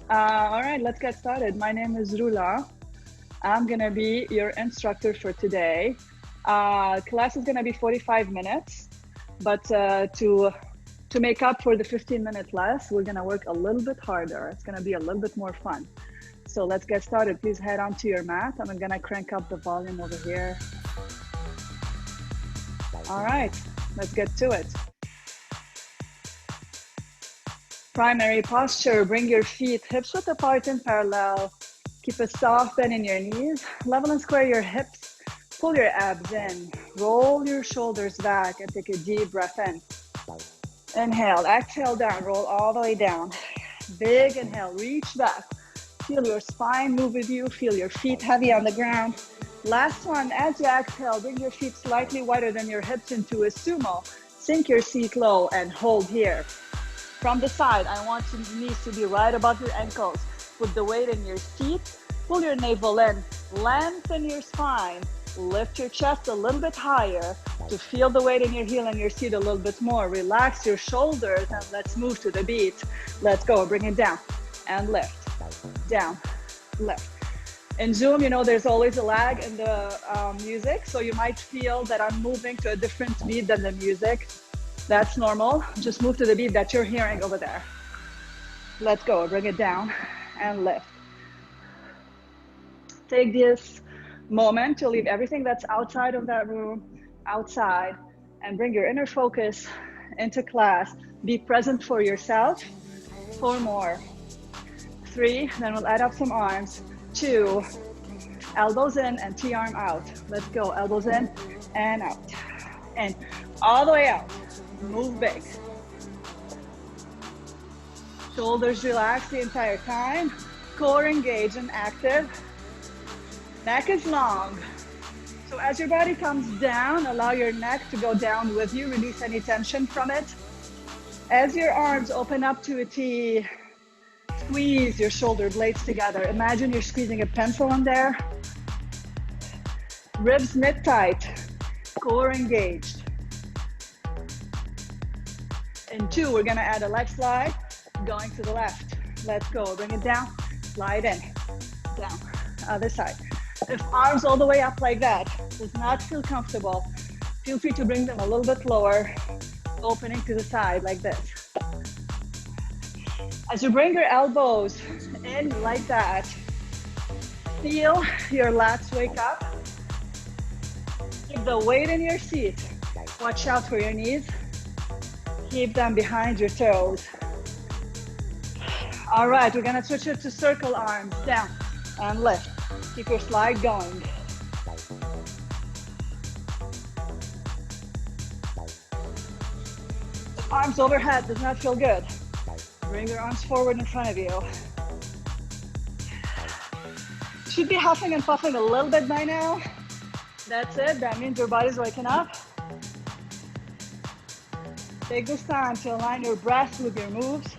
All right, let's get started. My name is Roula. I'm gonna be your instructor for today. Class is gonna be 45 minutes, but to make up for the 15-minute class, we're gonna work a little bit harder. It's gonna be a little bit more fun. So let's get started. Please head onto your mat. I'm gonna crank up the volume over here. All right, let's get to it. Primary posture, bring your feet hips width apart in parallel. Keep a soft bend in your knees. Level and square your hips. Pull your abs in. Roll your shoulders back and take a deep breath in. Inhale, exhale down, roll all the way down. Big inhale, reach back. Feel your spine move with you. Feel your feet heavy on the ground. Last one, as you exhale, bring your feet slightly wider than your hips into a sumo. Sink your seat low and hold here. From the side, I want your knees to be right above your ankles. Put the weight in your seat. Pull your navel in. Lengthen your spine. Lift your chest a little bit higher to feel the weight in your heel and your seat a little bit more. Relax your shoulders and let's move to the beat. Let's go. Bring it down and lift. Down, lift. In Zoom, you know, there's always a lag in the music, so you might feel that I'm moving to a different beat than the music. That's normal. Just move to the beat that you're hearing over there. Let's go. Bring it down and lift. Take this moment to leave everything that's outside of that room outside and bring your inner focus into class. Be present for yourself. 4 more. 3, then we'll add up some arms. 2, elbows in and T-arm out. Let's go. Elbows in and out. And all the way out. Move big. Shoulders relaxed the entire time. Core engaged and active. Neck is long. So as your body comes down, allow your neck to go down with you. Release any tension from it. As your arms open up to a T, squeeze your shoulder blades together. Imagine you're squeezing a pencil in there. Ribs knit tight. Core engaged. In 2, we're gonna add a leg slide, going to the left. Let's go, bring it down, slide in, down, other side. If arms all the way up like that does not feel comfortable, feel free to bring them a little bit lower, opening to the side like this. As you bring your elbows in like that, feel your lats wake up. Keep the weight in your seat. Watch out for your knees. Keep them behind your toes. All right, we're gonna switch it to circle arms, down and lift. Keep your slide going. Arms overhead does not feel good. Bring your arms forward in front of you. Should be huffing and puffing a little bit by now. That's it, that means your body's waking up. Take this time to align your breath with your moves.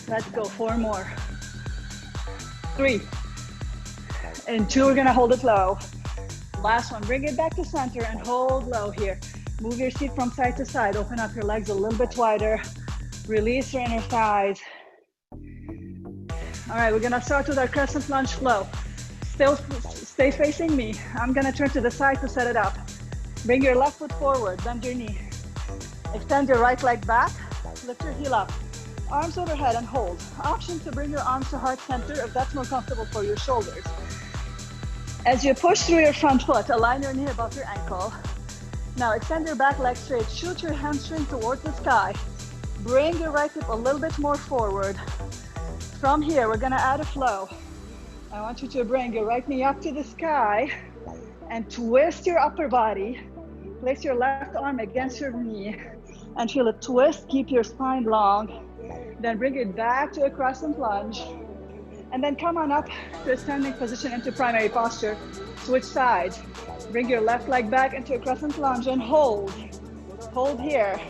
Let's go, 4 more. 3. And 2, we're gonna hold it low. Last one, bring it back to center and hold low here. Move your seat from side to side. Open up your legs a little bit wider. Release your inner thighs. All right, we're gonna start with our crescent lunge flow. Still stay facing me. I'm gonna turn to the side to set it up. Bring your left foot forward, bend your knee. Extend your right leg back, lift your heel up. Arms overhead and hold. Option to bring your arms to heart center if that's more comfortable for your shoulders. As you push through your front foot, align your knee above your ankle. Now extend your back leg straight, shoot your hamstring towards the sky. Bring your right hip a little bit more forward. From here, we're gonna add a flow. I want you to bring your right knee up to the sky and twist your upper body. Place your left arm against your knee and feel a twist. Keep your spine long. Then bring it back to a crescent lunge. And then come on up to a standing position into primary posture. Switch sides. Bring your left leg back into a crescent lunge and hold. Hold here.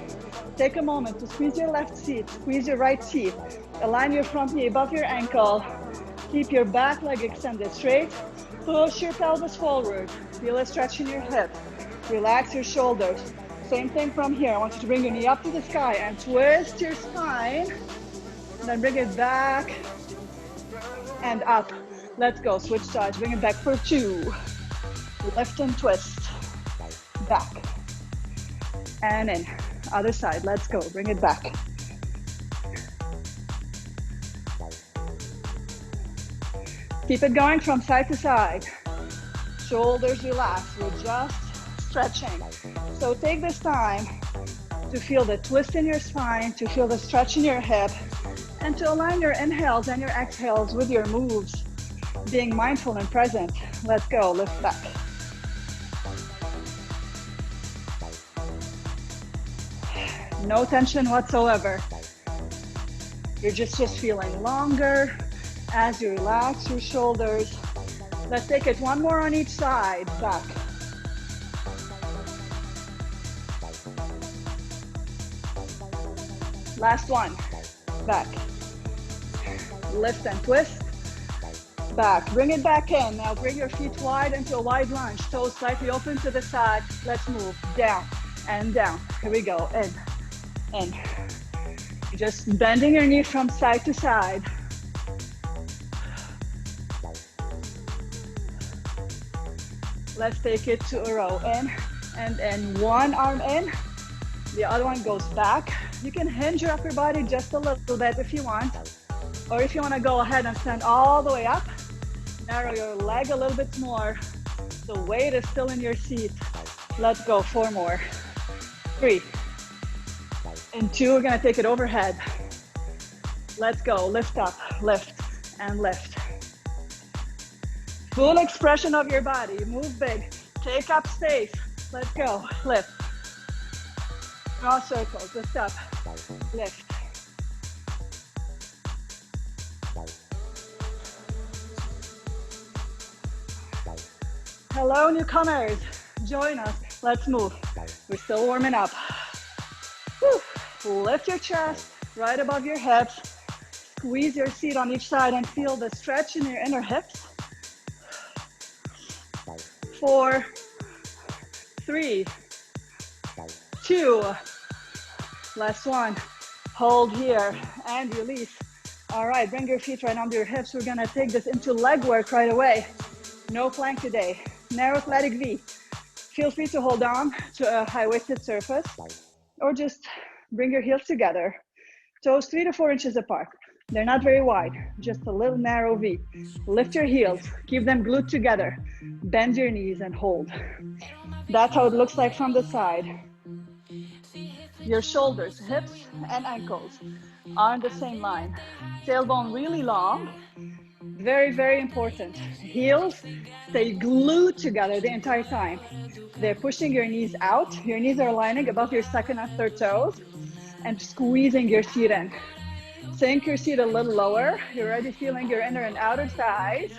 Take a moment to squeeze your left seat, squeeze your right seat. Align your front knee above your ankle. Keep your back leg extended straight. Push your pelvis forward. Feel a stretch in your hip. Relax your shoulders. Same thing from here. I want you to bring your knee up to the sky and twist your spine. And then bring it back and up. Let's go, switch sides. Bring it back for 2. Lift and twist. Back. And in. Other side, let's go. Bring it back. Keep it going from side to side. Shoulders relax, we're just stretching. So take this time to feel the twist in your spine, to feel the stretch in your hip, and to align your inhales and your exhales with your moves, being mindful and present. Let's go, lift back. No tension whatsoever. You're just feeling longer as you relax your shoulders. Let's take it one more on each side, back. Last one, back. Lift and twist, back. Bring it back in. Now bring your feet wide into a wide lunge, toes slightly open to the side. Let's move down and down. Here we go, in. Just bending your knee from side to side. Let's take it to a row, in and in. One arm in, the other one goes back. You can hinge your upper body just a little bit if you want, or if you want to go ahead and stand all the way up, narrow your leg a little bit more. The weight is still in your seat. Let's go, 4 more. 3. In 2, we're gonna take it overhead. Let's go, lift up, lift, and lift. Full expression of your body, move big, take up space. Let's go, lift. Draw circles, lift up, lift. Hello newcomers, join us, let's move. We're still warming up. Woo. Lift your chest right above your hips. Squeeze your seat on each side and feel the stretch in your inner hips. 4, 3, 2, last one. Hold here and release. All right, bring your feet right under your hips. We're gonna take this into leg work right away. No plank today. Narrow athletic V. Feel free to hold on to a high-waisted surface or just bring your heels together. Toes 3 to 4 inches apart. They're not very wide, just a little narrow V. Lift your heels, keep them glued together. Bend your knees and hold. That's how it looks like from the side. Your shoulders, hips, and ankles are in the same line. Tailbone really long. Very, very important. Heels stay glued together the entire time. They're pushing your knees out. Your knees are aligning above your second and third toes and squeezing your seat in. Sink your seat a little lower. You're already feeling your inner and outer thighs.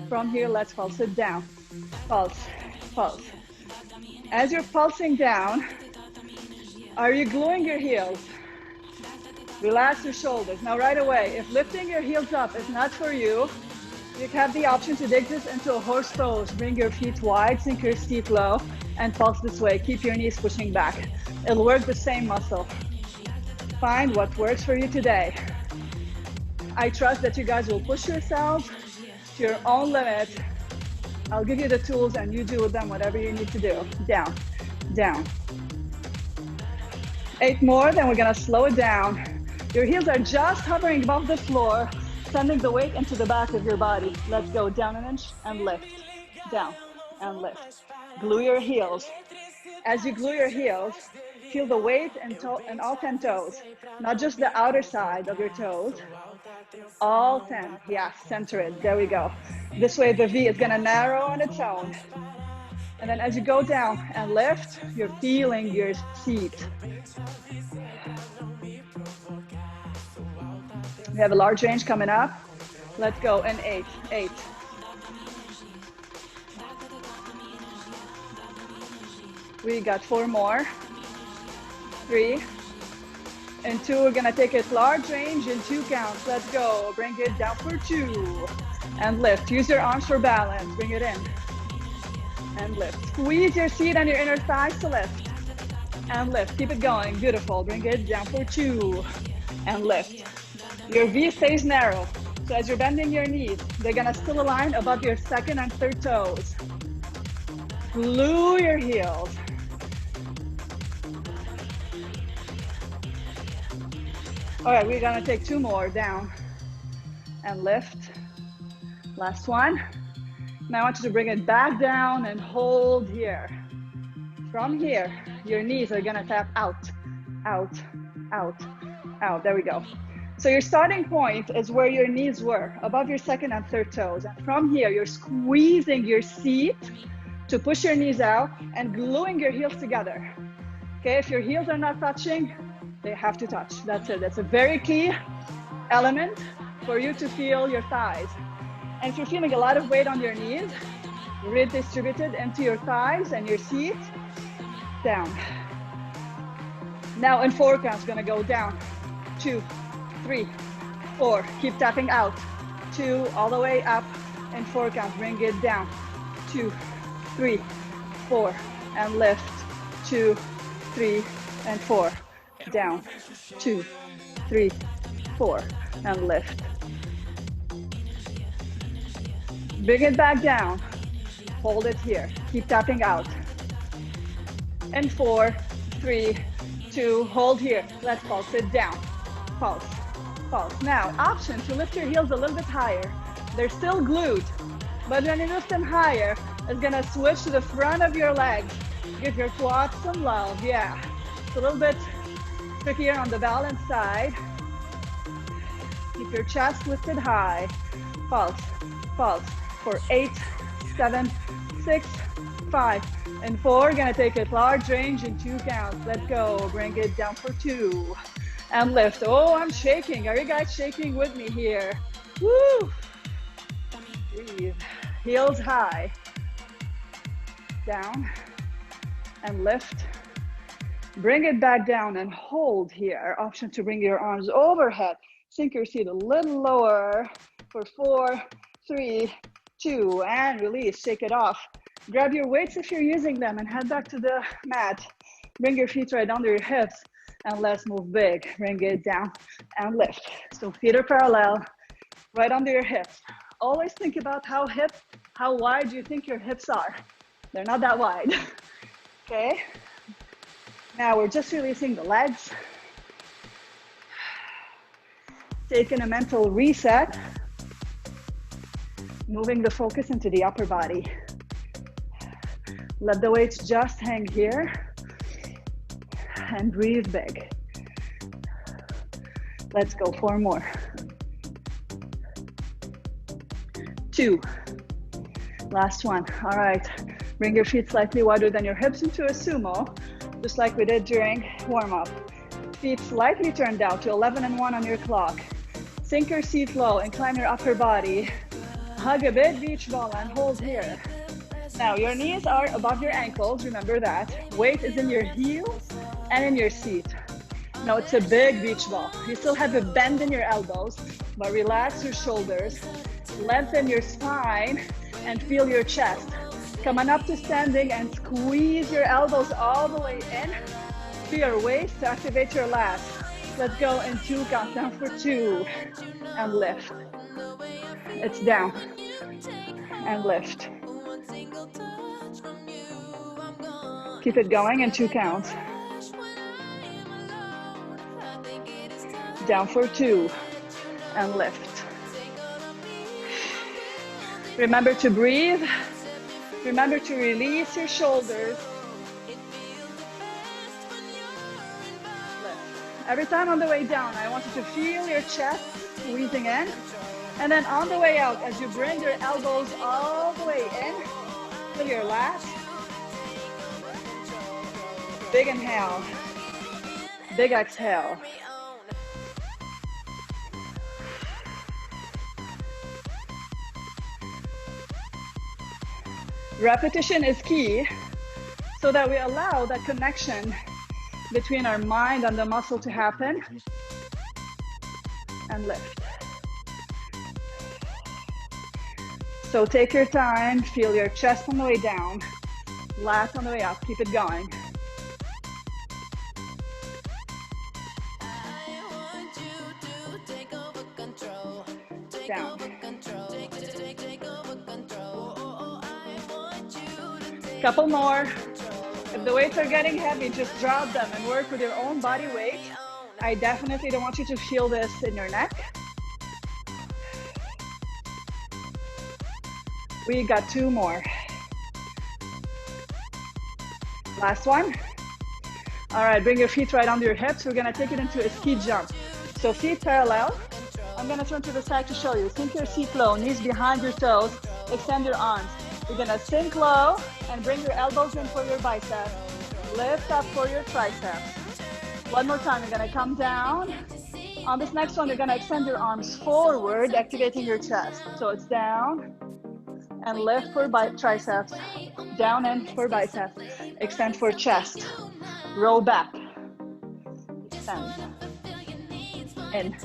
From here, let's pulse it down. Pulse, pulse. As you're pulsing down, are you gluing your heels? Relax your shoulders. Now right away, if lifting your heels up is not for you, you have the option to dig this into a horse pose. Bring your feet wide, sink your seat low, and pulse this way. Keep your knees pushing back. It'll work the same muscle. Find what works for you today. I trust that you guys will push yourselves to your own limit. I'll give you the tools and you do with them whatever you need to do. Down, down. 8 more, then we're gonna slow it down. Your heels are just hovering above the floor, sending the weight into the back of your body. Let's go, down an inch and lift. Down and lift. Glue your heels. As you glue your heels, feel the weight in all 10 toes, not just the outer side of your toes. All 10, yeah, center it, there we go. This way the V is gonna narrow on its own. And then as you go down and lift, you're feeling your seat. We have a large range coming up. Let's go, and 8, 8. We got 4 more. 3. And 2, we're gonna take it large range in 2 counts. Let's go, bring it down for 2. And lift, use your arms for balance, bring it in. And lift, squeeze your seat and your inner thighs to lift. and lift. Keep it going, beautiful. Bring it down for 2 and lift. Your V stays narrow. So as you're bending your knees, they're gonna still align above your second and third toes. Glue your heels. All right, we're gonna take 2 more, down and lift. Last one. Now I want you to bring it back down and hold here. From here, your knees are gonna tap out, out, out, out. There we go. So your starting point is where your knees were, above your second and third toes. And from here, you're squeezing your seat to push your knees out and gluing your heels together. Okay, if your heels are not touching, they have to touch. That's it. That's a very key element for you to feel your thighs. And if you're feeling a lot of weight on your knees, redistribute it into your thighs and your seat, down. Now in 4 counts, gonna go down, 2, 3, 4. Keep tapping out, 2, all the way up, and 4 counts, bring it down, 2, 3, 4, and lift, 2, 3, and 4, down, 2, 3, 4, and lift. Bring it back down, hold it here, keep tapping out. And 4, 3, 2, hold here. Let's pulse it down. Pulse, pulse. Now, option to lift your heels a little bit higher. They're still glued, but when you lift them higher, it's gonna switch to the front of your legs. Give your quads some love, yeah. It's a little bit trickier on the balance side. Keep your chest lifted high. Pulse, pulse. For 8, 7, 6, 5, and 4. Gonna take a large range in 2 counts. Let's go. Bring it down for 2 and lift. Oh, I'm shaking. Are you guys shaking with me here? Woo! Breathe. Heels high. Down and lift. Bring it back down and hold here. Option to bring your arms overhead. Sink your seat a little lower for 4, 3, 2, and release. Shake it off. Grab your weights if you're using them and head back to the mat. Bring your feet right under your hips and let's move big. Bring it down and lift. So feet are parallel, right under your hips. Always think about how wide you think your hips are. They're not that wide. Okay? Now we're just releasing the legs. Taking a mental reset. Moving the focus into the upper body. Let the weights just hang here and breathe big. Let's go 4 more. 2. Last one. All right. Bring your feet slightly wider than your hips into a sumo, just like we did during warm-up. Feet slightly turned out to 11 and 1 on your clock. Sink your seat low, incline your upper body. Hug a big beach ball and hold here. Now your knees are above your ankles, remember that. Weight is in your heels and in your seat. Now it's a big beach ball. You still have a bend in your elbows, but relax your shoulders. Lengthen your spine and feel your chest. Come on up to standing and squeeze your elbows all the way in to your waist to activate your lats. Let's go in 2 counts, down for 2 and lift. It's down and lift. Keep it going in 2 counts. Down for 2 and lift. Remember to breathe. Remember to release your shoulders. Lift. Every time on the way down, I want you to feel your chest squeezing in. And then on the way out, as you bring your elbows all the way in, feel your lats. Big inhale, big exhale. Repetition is key so that we allow that connection between our mind and the muscle to happen. And lift. So take your time, feel your chest on the way down, lats on the way up, keep it going. down. Couple more. If the weights are getting heavy, just drop them and work with your own body weight. I definitely don't want you to feel this in your neck. We got 2 more. Last one. All right, bring your feet right under your hips. We're gonna take it into a ski jump. So feet parallel. I'm gonna turn to the side to show you. Sink your seat low, knees behind your toes. Extend your arms. You're gonna sink low and bring your elbows in for your biceps. Lift up for your triceps. One more time, you're gonna come down. On this next one, you're gonna extend your arms forward, activating your chest. So it's down and lift for triceps. Down and for biceps. Extend for chest. Roll back. Extend. In.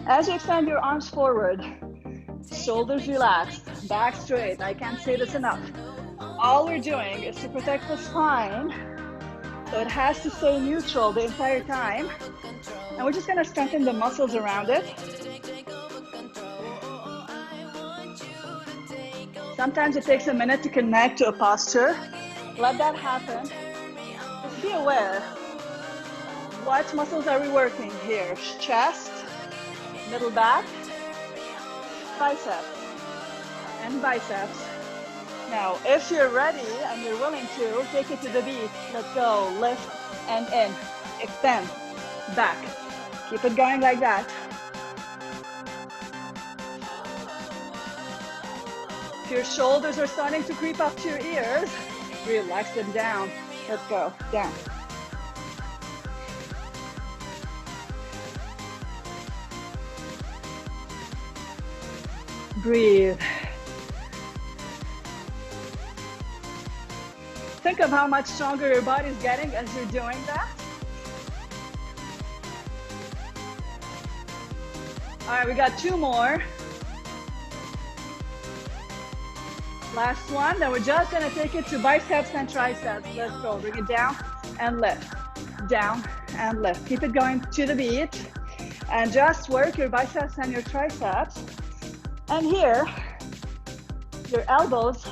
As you extend your arms forward, shoulders relaxed, back straight. I can't say this enough. All we're doing is to protect the spine, so it has to stay neutral the entire time. And we're just gonna strengthen the muscles around it. Sometimes it takes a minute to connect to a posture. Let that happen. Just be aware. What muscles are we working here? Chest, middle back, biceps, and biceps. Now, if you're ready and you're willing to, take it to the beat. Let's go. Lift and in. Extend. Back. Keep it going like that. If your shoulders are starting to creep up to your ears, relax them down. Let's go. Down. Breathe. Think of how much stronger your body's getting as you're doing that. All right, we got 2 more. Last one, then we're just gonna take it to biceps and triceps. Let's go, bring it down and lift. Down and lift. Keep it going to the beat. And just work your biceps and your triceps. And here, your elbows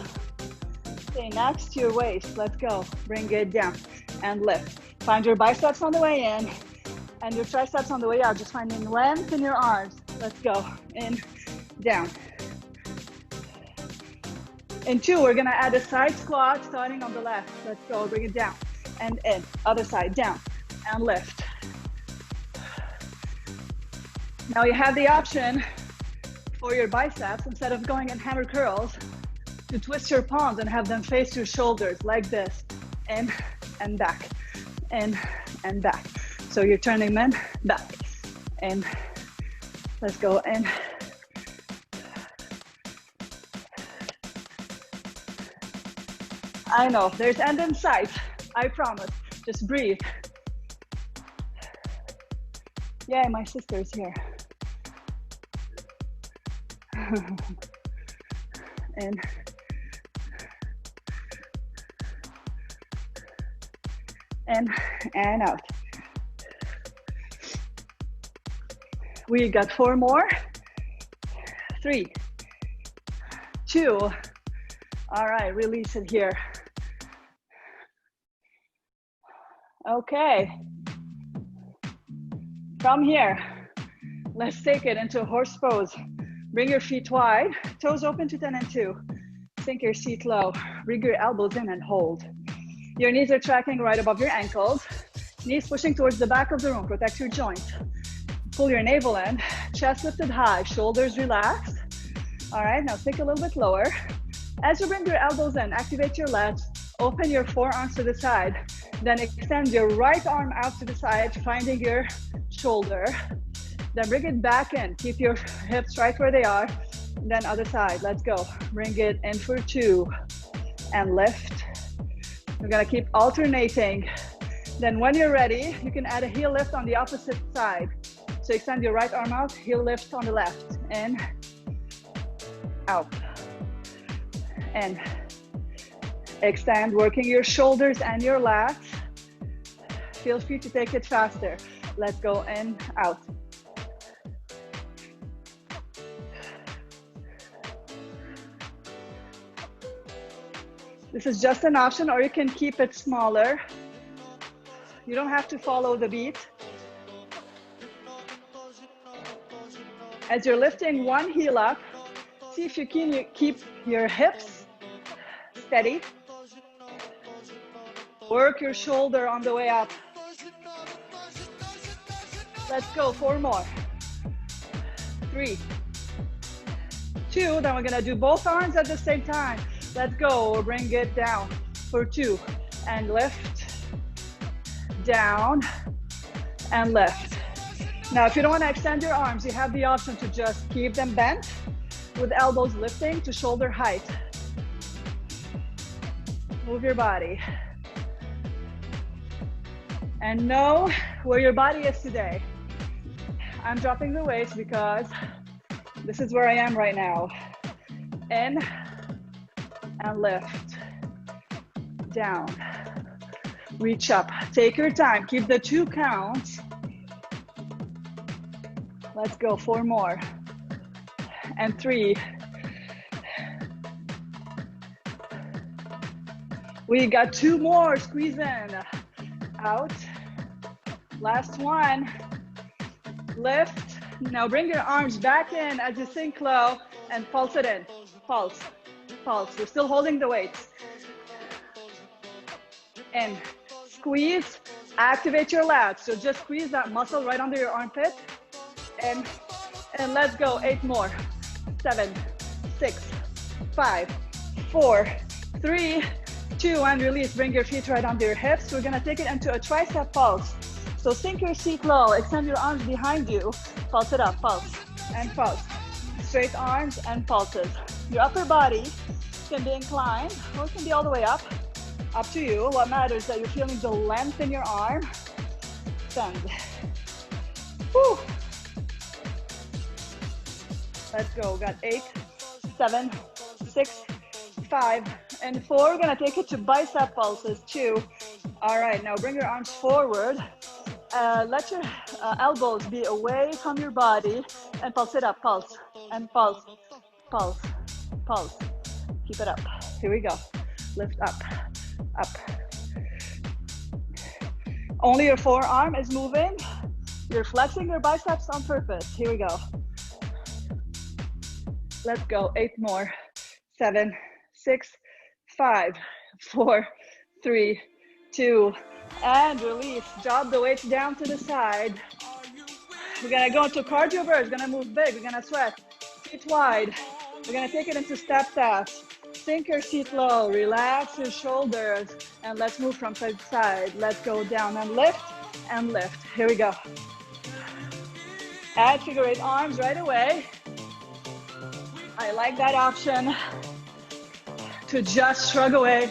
stay next to your waist. Let's go. Bring it down and lift. Find your biceps on the way in and your triceps on the way out. Just finding length in your arms. Let's go. In, down. In 2, we're gonna add a side squat starting on the left. Let's go. Bring it down and in. Other side, down and lift. Now you have the option for your biceps, instead of going in hammer curls, to twist your palms and have them face your shoulders like this. In and back. In and back. So you're turning them in, back. In. Let's go in. I know, there's end in sight. I promise. Just breathe. Yay, my sister's here. In. In and out. We got 4 more. 3, 2. All right, release it here. Okay. From here, let's take it into a horse pose. Bring your feet wide, toes open to 10 and 2. Sink your seat low. Bring your elbows in and hold. Your knees are tracking right above your ankles. Knees pushing towards the back of the room. Protect your joints. Pull your navel in. Chest lifted high. Shoulders relaxed. All right, now sink a little bit lower. As you bring your elbows in, activate your lats. Open your forearms to the side. Then extend your right arm out to the side, finding your shoulder. Then bring it back in. Keep your hips right where they are. Then other side. Let's go. Bring it in for 2 and lift. We're gonna keep alternating. Then when you're ready, you can add a heel lift on the opposite side. So extend your right arm out, heel lift on the left. In, out, in. Extend, working your shoulders and your lats. Feel free to take it faster. Let's go in, out. This is just an option, or you can keep it smaller. You don't have to follow the beat. As you're lifting one heel up, see if you can keep your hips steady. Work your shoulder on the way up. Let's go, 4 more. 3, 2, then we're gonna do both arms at the same time. Let's go, bring it down for 2, and lift, down, and lift. Now, if you don't wanna extend your arms, you have the option to just keep them bent with elbows lifting to shoulder height. Move your body. And know where your body is today. I'm dropping the weights because this is where I am right now. In and lift. Down. Reach up. Take your time. Keep the 2 counts. Let's go. 4 more. And 3. We got 2 more. Squeeze in. Out. Last one. Lift. Now bring your arms back in as you sink low and pulse it in. Pulse. Pulse. We're still holding the weights. In. Squeeze. Activate your lats. So just squeeze that muscle right under your armpit. And let's go. 8 more. 7, 6, 5, 4, 3, 2, and release. Bring your feet right under your hips. We're gonna take it into a tricep pulse. So sink your seat low, extend your arms behind you. Pulse it up, pulse, and pulse. Straight arms and pulses. Your upper body can be inclined, or it can be all the way up. Up to you. What matters is that you're feeling the length in your arm. Send. Woo. Let's go. Got 8, 7, 6, 5, and 4. We're gonna take it to bicep pulses, 2. All right, now bring your arms forward. Let your elbows be away from your body and pulse it up, pulse, and pulse, pulse, pulse. Keep it up. Here we go. Lift up, up. Only your forearm is moving. You're flexing your biceps on purpose. Here we go. Let's go. 8 more. 7, 6, 5, 4, 3, 2, and release. Drop the weights down to the side. We're gonna go into cardio burst. Gonna move big. We're gonna sweat. Feet wide. We're gonna take it into step taps. Sink your seat low. Relax your shoulders. And let's move from side to side. Let's go down and lift and lift. Here we go. Add figure 8 arms right away. I like that option to just shrug away.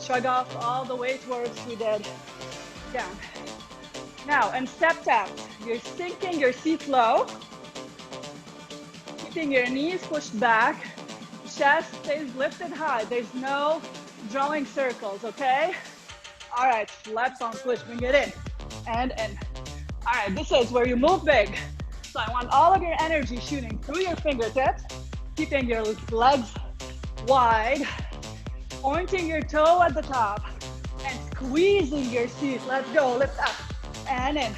Shrug off all the weight works we did. Down. Now, in step taps, you're sinking your seat low, keeping your knees pushed back, chest stays lifted high. There's no drawing circles, okay? All right, flex on switch, bring it in and in. All right, this is where you move big. So I want all of your energy shooting through your fingertips, keeping your legs wide, pointing your toe at the top, and squeezing your seat. Let's go, lift up and in.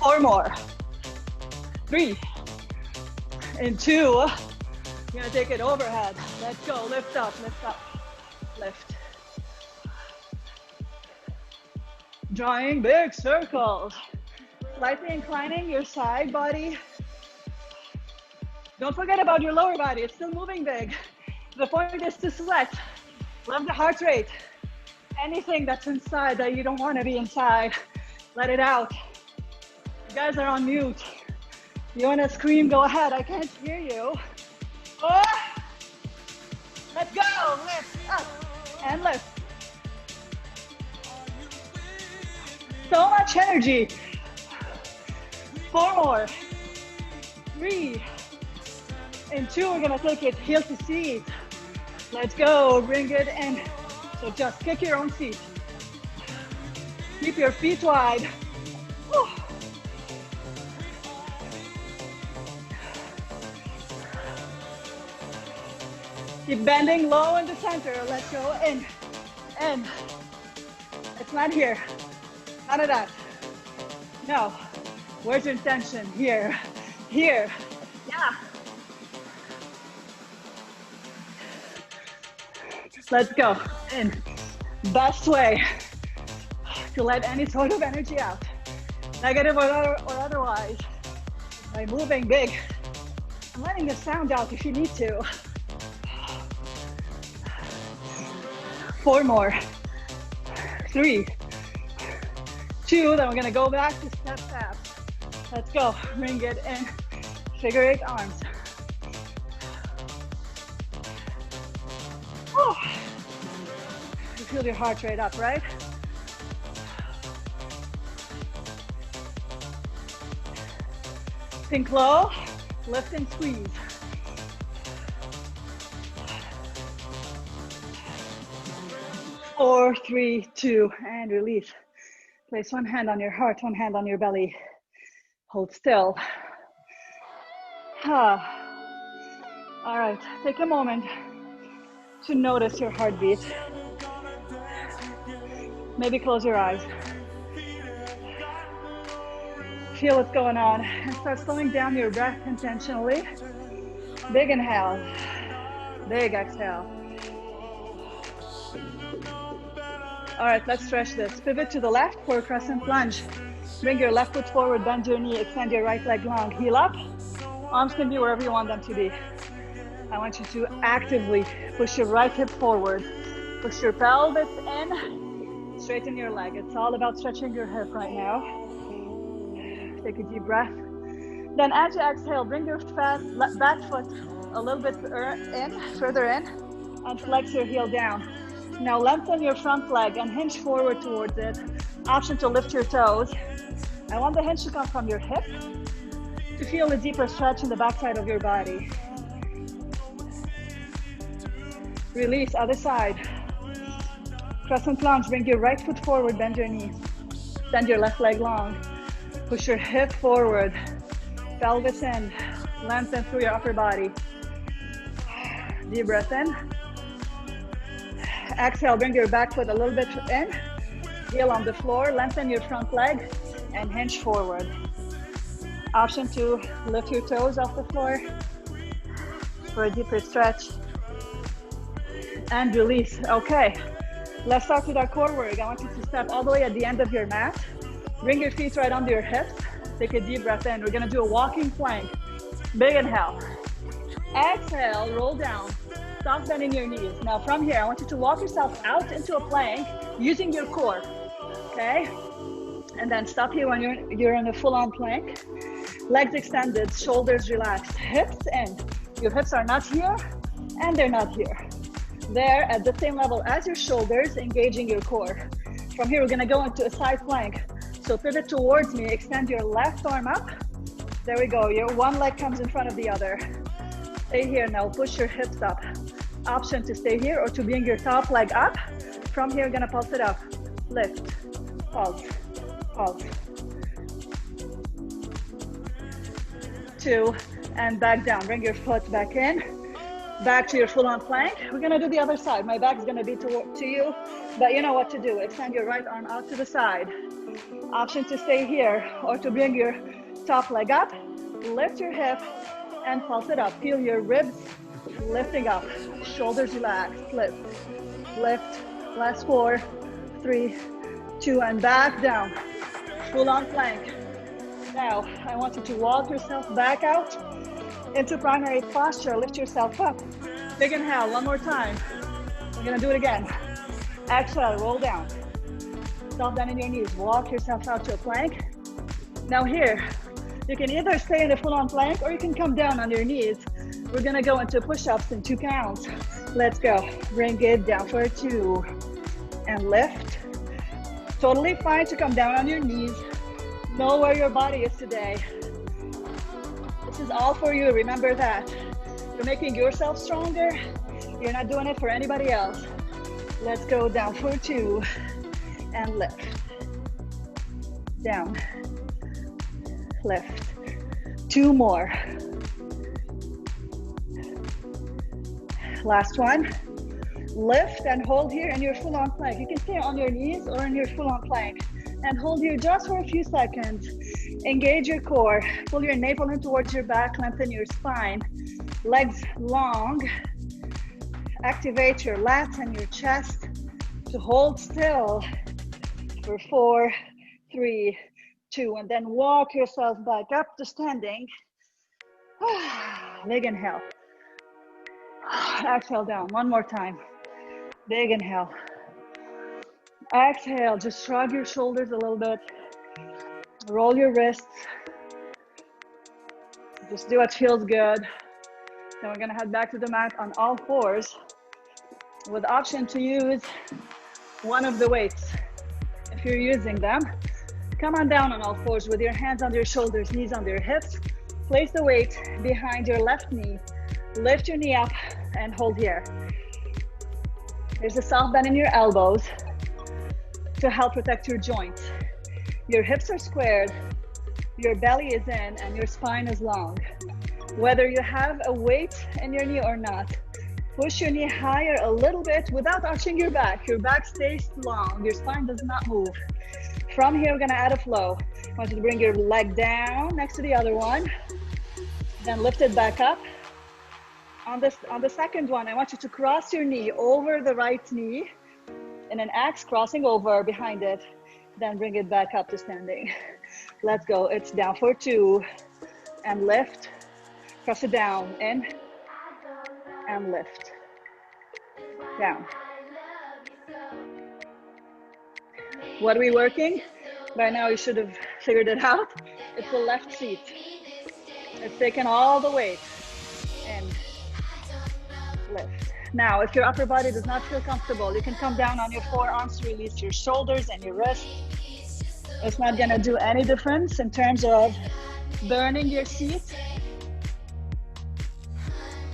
Four more. 3 and 2. You're gonna take it overhead. Let's go, lift up, lift. Drawing big circles. Slightly inclining your side body. Don't forget about your lower body, it's still moving big. The point is to sweat. Love the heart rate. Anything that's inside that you don't want to be inside, let it out. You guys are on mute. You want to scream, go ahead, I can't hear you. Oh! Let's go, lift up and lift. So much energy. 4 more. 3 and 2, we're gonna take it heel to seat. Let's go, bring it in. So just kick your own seat. Keep your feet wide. Whew. Keep bending low in the center. Let's go in, in. It's not here. None of that. No. Where's your intention? Here. Here. Yeah. Let's go. In. Best way to let any sort of energy out, negative or otherwise, by moving big and letting the sound out if you need to. 4 more. 3, 2, then we're gonna go back to step taps. Let's go. Bring it in. Figure 8 arms. Oh. You feel your heart rate up, right? Think low, lift and squeeze. Four, 3, 2, and release. Place one hand on your heart, one hand on your belly. Hold still. All right, take a moment to notice your heartbeat. Maybe close your eyes. Feel what's going on and start slowing down your breath intentionally. Big inhale, big exhale. All right, let's stretch this. Pivot to the left for a crescent lunge. Bring your left foot forward, bend your knee, extend your right leg long, heel up. Arms can be wherever you want them to be. I want you to actively push your right hip forward. Push your pelvis in, straighten your leg. It's all about stretching your hip right now. Take a deep breath. Then as you exhale, bring your back foot a little bit further in, and flex your heel down. Now lengthen your front leg and hinge forward towards it. Option to lift your toes. I want the hinge to come from your hip to feel a deeper stretch in the backside of your body. Release, other side. Crescent lunge, bring your right foot forward, bend your knee. Send your left leg long. Push your hip forward, pelvis in, lengthen through your upper body. Deep breath in. Exhale, bring your back foot a little bit in, heel on the floor, lengthen your front leg, and hinge forward. Option to lift your toes off the floor for a deeper stretch. And release. Okay, let's start with our core work. I want you to step all the way at the end of your mat. Bring your feet right under your hips. Take a deep breath in. We're gonna do a walking plank. Big inhale. Exhale, roll down. Stop bending your knees. Now from here, I want you to walk yourself out into a plank using your core, okay? And then stop here when you're in a full-on plank. Legs extended, shoulders relaxed, hips in. Your hips are not here and they're not here. They're at the same level as your shoulders, engaging your core. From here, we're gonna go into a side plank. So pivot towards me, extend your left arm up. There we go, your one leg comes in front of the other. Stay here now, push your hips up. Option to stay here or to bring your top leg up. From here, gonna pulse it up. Lift, pulse, pulse. 2, and back down. Bring your foot back in. Back to your full-on plank. We're gonna do the other side. My back's gonna be to you, but you know what to do. Extend your right arm out to the side. Option to stay here or to bring your top leg up. Lift your hip and pulse it up. Feel your ribs lifting up. Shoulders relaxed. Lift, lift. Last 4, 3, 2, and back down. Full-on plank. Now, I want you to walk yourself back out into primary posture. Lift yourself up. Big inhale, one more time. We're gonna do it again. Exhale, roll down. Stop bending your knees. Walk yourself out to a plank. Now here, you can either stay in a full-on plank or you can come down on your knees. We're gonna go into push-ups in 2 counts. Let's go. Bring it down for 2 and lift. Totally fine to come down on your knees. Know where your body is today. This is all for you, remember that. You're making yourself stronger. You're not doing it for anybody else. Let's go down for 2 and lift. Down, lift. 2 more. Last one. Lift and hold here in your full-on plank. You can stay on your knees or in your full-on plank. And hold here just for a few seconds. Engage your core. Pull your navel in towards your back. Lengthen your spine. Legs long. Activate your lats and your chest to hold still for 4, 3, 2, and then walk yourself back up to standing. Big inhale. Exhale down. One more time. Big inhale. Exhale. Just shrug your shoulders a little bit. Roll your wrists. Just do what feels good. Then we're gonna head back to the mat on all fours with the option to use one of the weights. If you're using them, come on down on all fours with your hands under your shoulders, knees under your hips. Place the weight behind your left knee. Lift your knee up and hold here. There's a soft bend in your elbows to help protect your joints. Your hips are squared, your belly is in, and your spine is long. Whether you have a weight in your knee or not, push your knee higher a little bit without arching your back. Your back stays long, your spine does not move. From here, we're gonna add a flow. I want you to bring your leg down next to the other one, then lift it back up. On the second one, I want you to cross your knee over the right knee in an X, crossing over behind it, then bring it back up to standing. Let's go. It's down for 2 and lift. Cross it down, in and lift. Down. What are we working? By now you should have figured it out. It's the left seat. It's taken all the weight. And lift. Now, if your upper body does not feel comfortable, you can come down on your forearms to release your shoulders and your wrists. It's not gonna do any difference in terms of burning your seat.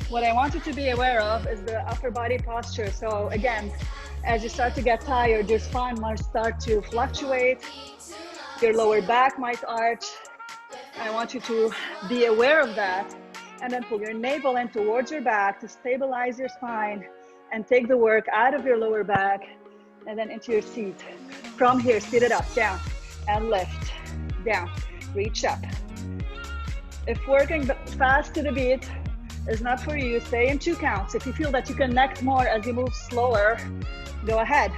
What I want you to be aware of is the upper body posture. So again, as you start to get tired, your spine might start to fluctuate. Your lower back might arch. I want you to be aware of that. And then pull your navel in towards your back to stabilize your spine and take the work out of your lower back and then into your seat. From here, sit it up, down, and lift, down, reach up. If working fast to the beat is not for you, stay in 2 counts. If you feel that you connect more as you move slower, go ahead.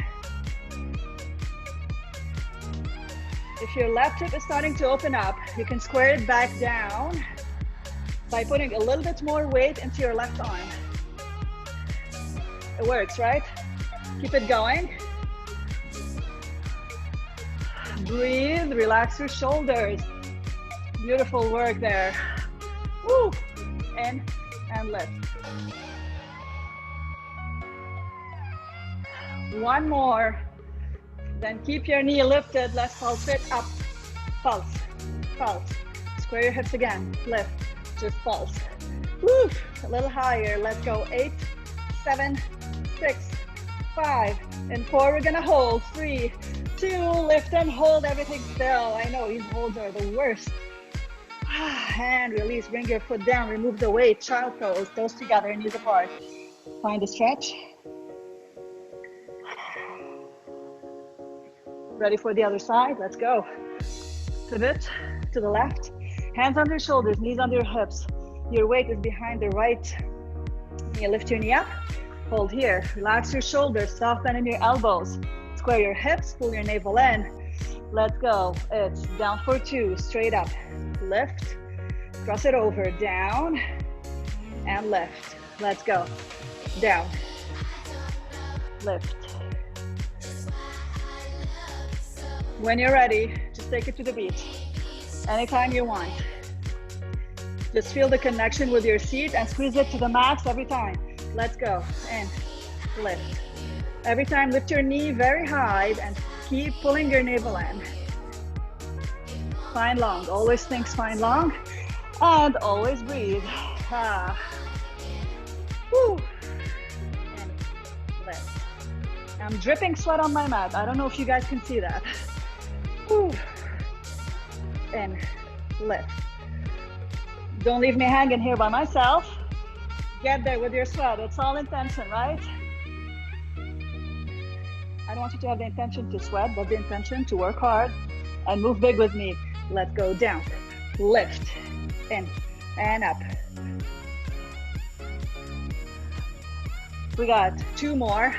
If your left hip is starting to open up, you can square it back down by putting a little bit more weight into your left arm. It works, right? Keep it going. Breathe, relax your shoulders. Beautiful work there. Woo! In and lift. One more. Then keep your knee lifted. Let's pulse it up. Pulse, pulse. Square your hips again. Lift. Just pulse. Woo! A little higher. Let's go. 8, 7, 6, 5, and 4. We're gonna hold. 3, 2. Lift and hold everything still. I know these holds are the worst. And release. Bring your foot down. Remove the weight. Child pose. Toes together. Knees apart. Find a stretch. Ready for the other side? Let's go. Pivot to the left. Hands under your shoulders, knees under your hips. Your weight is behind the right knee. Lift your knee up. Hold here. Relax your shoulders. Soft bend in your elbows. Square your hips. Pull your navel in. Let's go. It's down for 2. Straight up. Lift. Cross it over. Down. And lift. Let's go. Down. Lift. When you're ready, just take it to the beat. Anytime you want. Just feel the connection with your seat and squeeze it to the max every time. Let's go. And lift. Every time, lift your knee very high and keep pulling your navel in. Spine long. Always think spine long. And always breathe. Ah. Woo. And lift. I'm dripping sweat on my mat. I don't know if you guys can see that. Woo. And lift. Don't leave me hanging here by myself. Get there with your sweat. It's all intention, right? I don't want you to have the intention to sweat, but the intention to work hard and move big with me. Let's go down, lift, in, and up. We got 2 more.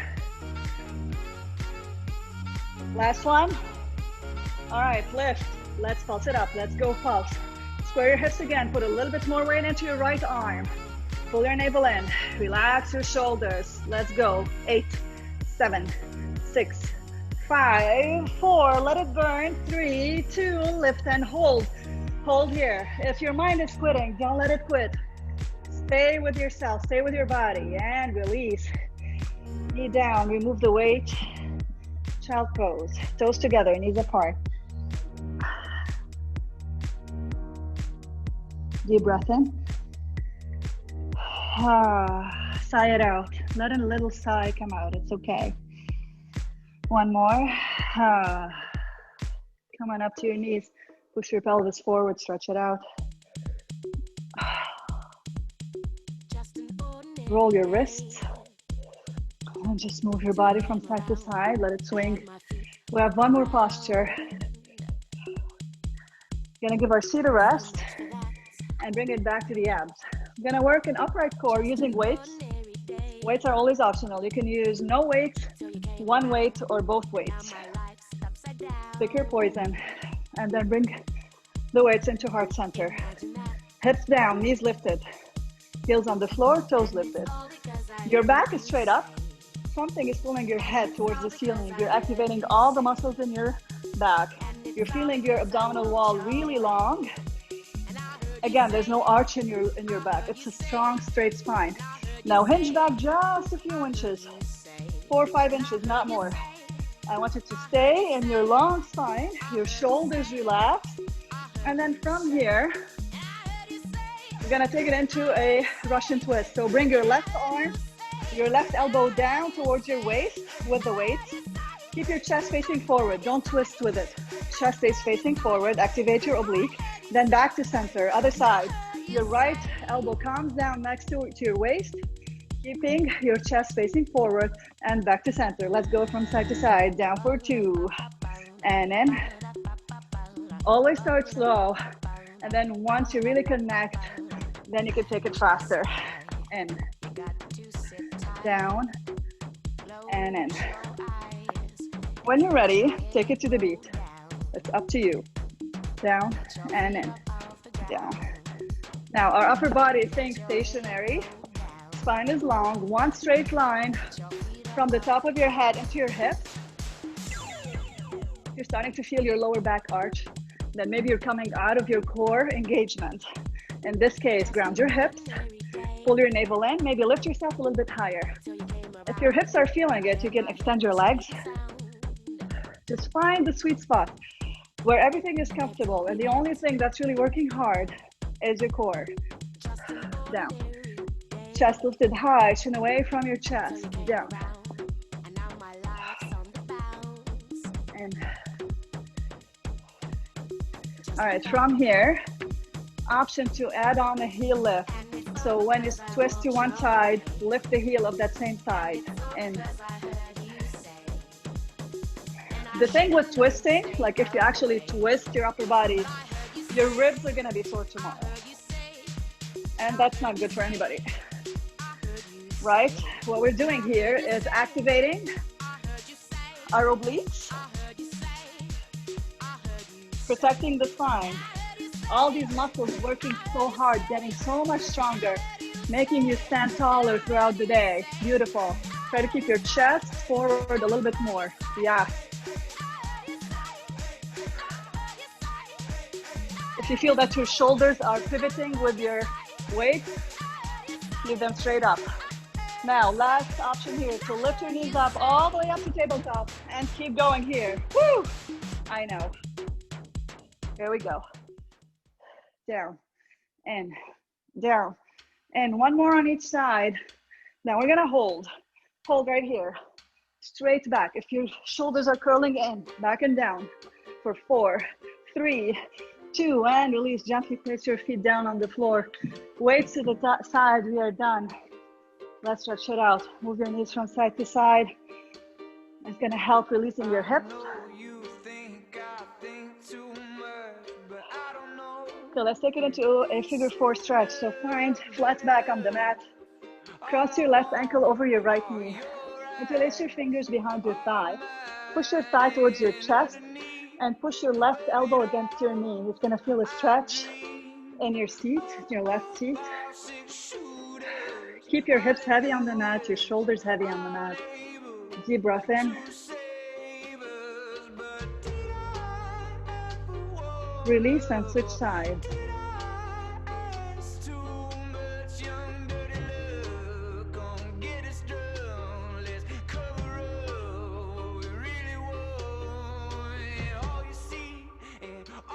Last one. All right, lift. Let's pulse it up. Let's go pulse. Square your hips again. Put a little bit more weight into your right arm. Pull your navel in. Relax your shoulders. Let's go. 8, 7, 6, 5, 4. Let it burn. 3, 2. Lift and hold. Hold here. If your mind is quitting, don't let it quit. Stay with yourself. Stay with your body. And release. Knee down. Remove the weight. Child pose. Toes together. Knees apart. Deep breath in. Sigh it out. Let a little sigh come out. It's okay. One more. Come on up to your knees. Push your pelvis forward. Stretch it out. Roll your wrists. And just move your body from side to side. Let it swing. We have one more posture. Gonna give our seat a rest and bring it back to the abs. I'm gonna work an upright core using weights. Weights are always optional. You can use no weights, one weight, or both weights. Pick your poison and then bring the weights into heart center. Hips down, knees lifted. Heels on the floor, toes lifted. Your back is straight up. Something is pulling your head towards the ceiling. You're activating all the muscles in your back. You're feeling your abdominal wall really long. Again, there's no arch in your back. It's a strong, straight spine. Now hinge back just a few inches, 4 or 5 inches, not more. I want you to stay in your long spine, your shoulders relaxed. And then from here, we're gonna take it into a Russian twist. So bring your left arm, your left elbow down towards your waist with the weights. Keep your chest facing forward, don't twist with it. Chest stays facing forward, activate your oblique. Then back to center, other side. Your right elbow comes down next to your waist, keeping your chest facing forward and back to center. Let's go from side to side, down for 2. And in. Always start slow. And then once you really connect, then you can take it faster. In. Down. And in. When you're ready, take it to the beat. It's up to you. Down and in, down. Now our upper body is staying stationary. Spine is long, one straight line from the top of your head into your hips. You're starting to feel your lower back arch. Then maybe you're coming out of your core engagement. In this case, ground your hips, pull your navel in, maybe lift yourself a little bit higher. If your hips are feeling it, you can extend your legs. Just find the sweet spot where everything is comfortable, and the only thing that's really working hard is your core. Down. Chest lifted high, chin away from your chest. Down. And all right, from here, option to add on a heel lift. So when you twist to one side, lift the heel of that same side. And the thing with twisting, like if you actually twist your upper body, your ribs are gonna be sore tomorrow. And that's not good for anybody, right? What we're doing here is activating our obliques, protecting the spine. All these muscles working so hard, getting so much stronger, making you stand taller throughout the day. Beautiful. Try to keep your chest forward a little bit more. Yeah. If you feel that your shoulders are pivoting with your weight, leave them straight up. Now, last option here. So lift your knees up all the way up to tabletop and keep going here. Woo! I know. Here we go. Down, in, down. And one more on each side. Now we're gonna hold. Hold right here. Straight back. If your shoulders are curling in, back and down for 4, 3, 2, and release. Gently place your feet down on the floor. Weights to the side, we are done. Let's stretch it out. Move your knees from side to side. It's gonna help releasing your hips. So let's take it into a figure four stretch. So find flat back on the mat. Cross your left ankle over your right knee. Interlace your fingers behind your thigh. Push your thigh towards your chest and push your left elbow against your knee. It's gonna feel a stretch in your seat, your left seat. Keep your hips heavy on the mat, your shoulders heavy on the mat. Deep breath in. Release and switch sides.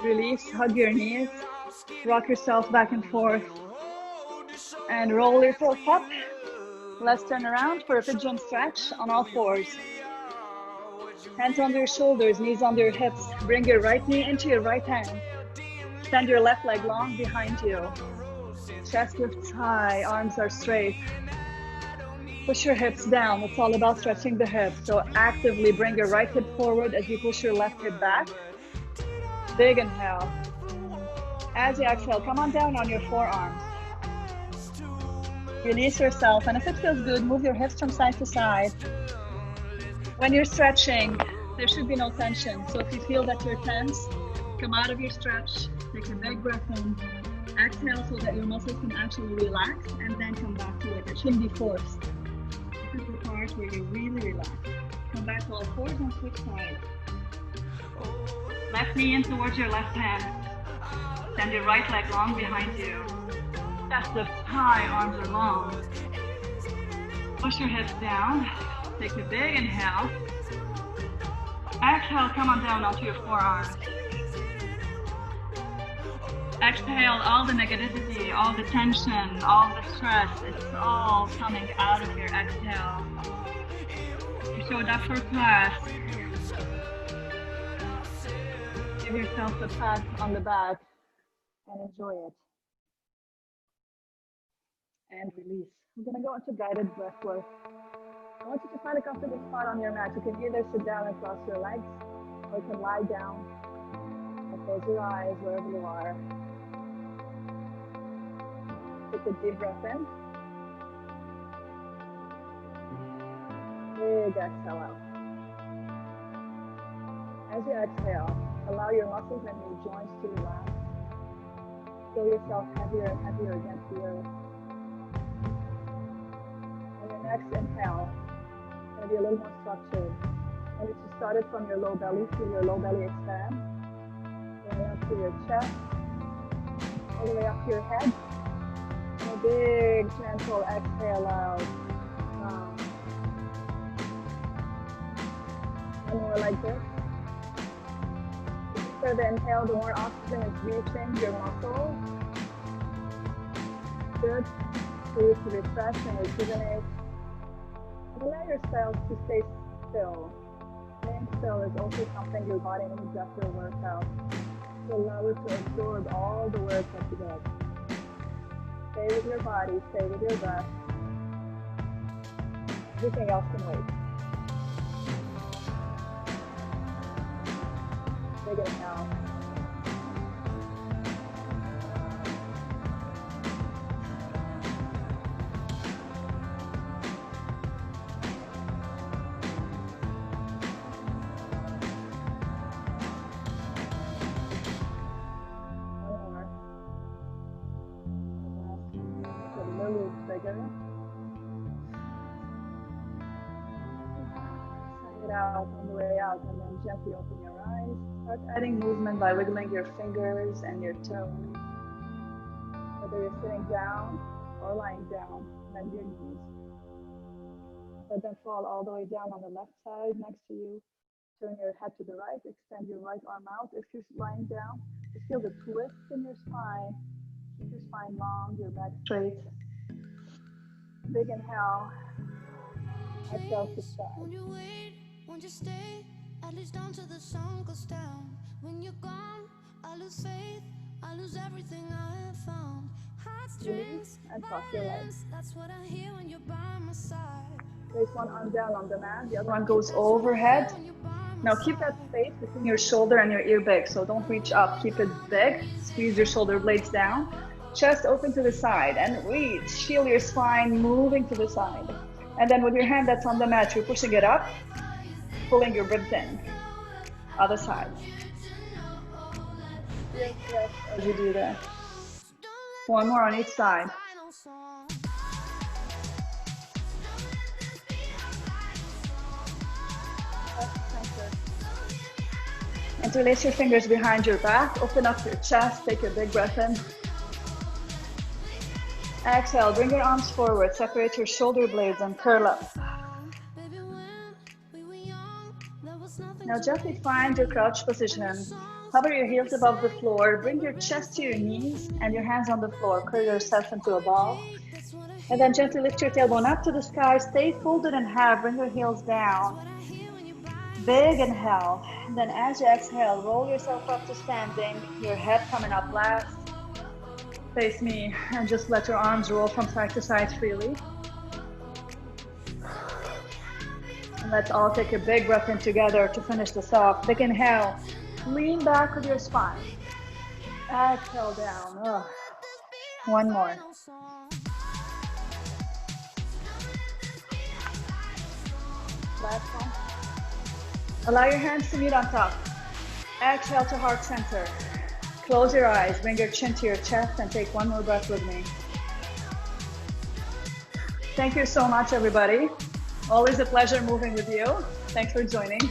Release, hug your knees, rock yourself back and forth, and roll yourself up. Let's turn around for a pigeon stretch on all fours. Hands under your shoulders, knees under your hips. Bring your right knee into your right hand. Extend your left leg long behind you. Chest lifts high, arms are straight. Push your hips down. It's all about stretching the hips. So actively bring your right hip forward as you push your left hip back. Big inhale. As you exhale, come on down on your forearms. Release yourself, and if it feels good, move your hips from side to side. When you're stretching, there should be no tension. So if you feel that you're tense, come out of your stretch, take a big breath in, exhale so that your muscles can actually relax, and then come back to it. It shouldn't be forced. This is the part where you really relax. Come back to all fours and switch sides. Left knee in towards your left hand. Send your right leg long behind you. Chest lifts high, arms are long. Push your hips down. Take a big inhale. Exhale, come on down onto your forearms. Exhale, all the negativity, all the tension, all the stress, it's all coming out of your exhale. You showed up for class. Give yourself a pat on the back and enjoy it. And release. We're gonna go into guided breath work. I want you to find a comfortable spot on your mat. You can either sit down and cross your legs, or you can lie down and close your eyes wherever you are. Take a deep breath in. Big exhale out. As you exhale, allow your muscles and your joints to relax. Feel yourself heavier and heavier against the earth. On your next inhale, it's going to be a little more structured. And if you started from your low belly, feel your low belly expand. Going up to your chest, all the way up to your head. And a big, gentle exhale out. One more like this. So the inhale, the more oxygen is reaching your muscles. Good. For you to refresh and rejuvenate. And allow yourself to stay still. Staying still is also something your body needs after a workout. To allow it to absorb all the work that you did. Stay with your body, stay with your breath. Everything else can wait. Big inhale. Bigger. Send it out on the way out, and then gently open your eyes. Start adding movement by wiggling your fingers and your toes. Whether you're sitting down or lying down, bend your knees. Let them fall all the way down on the left side next to you. Turn your head to the right. Extend your right arm out. If you're lying down, just feel the twist in your spine. Keep your spine long, your back straight. Big inhale. Exhale to side. Won't you wait? Won't you stay? At least until the sun goes down. When you're gone, I lose faith. I lose everything I have found. Release and cross your legs. Place one arm down on the mat, the other one goes overhead. Now keep that space between your shoulder and your ear big, so don't reach up, keep it big. Squeeze your shoulder blades down. Chest open to the side and reach. Feel your spine moving to the side. And then with your hand that's on the mat, you're pushing it up, pulling your ribs in. Other side. Yes, as you do that. One more on each side. Interlace your fingers behind your back. Open up your chest. Take a big breath in. Exhale. Bring your arms forward. Separate your shoulder blades and curl up. Now gently find your crouch position. Hover your heels above the floor. Bring your chest to your knees and your hands on the floor. Curl yourself into a ball. And then gently lift your tailbone up to the sky. Stay folded in half. Bring your heels down. Big inhale. And then as you exhale, roll yourself up to standing. Your head coming up last. Face me and just let your arms roll from side to side freely. And let's all take a big breath in together to finish this off. Big inhale. Lean back with your spine. Exhale down. Oh. One more. Last one. Allow your hands to meet on top. Exhale to heart center. Close your eyes. Bring your chin to your chest and take one more breath with me. Thank you so much, everybody. Always a pleasure moving with you. Thanks for joining.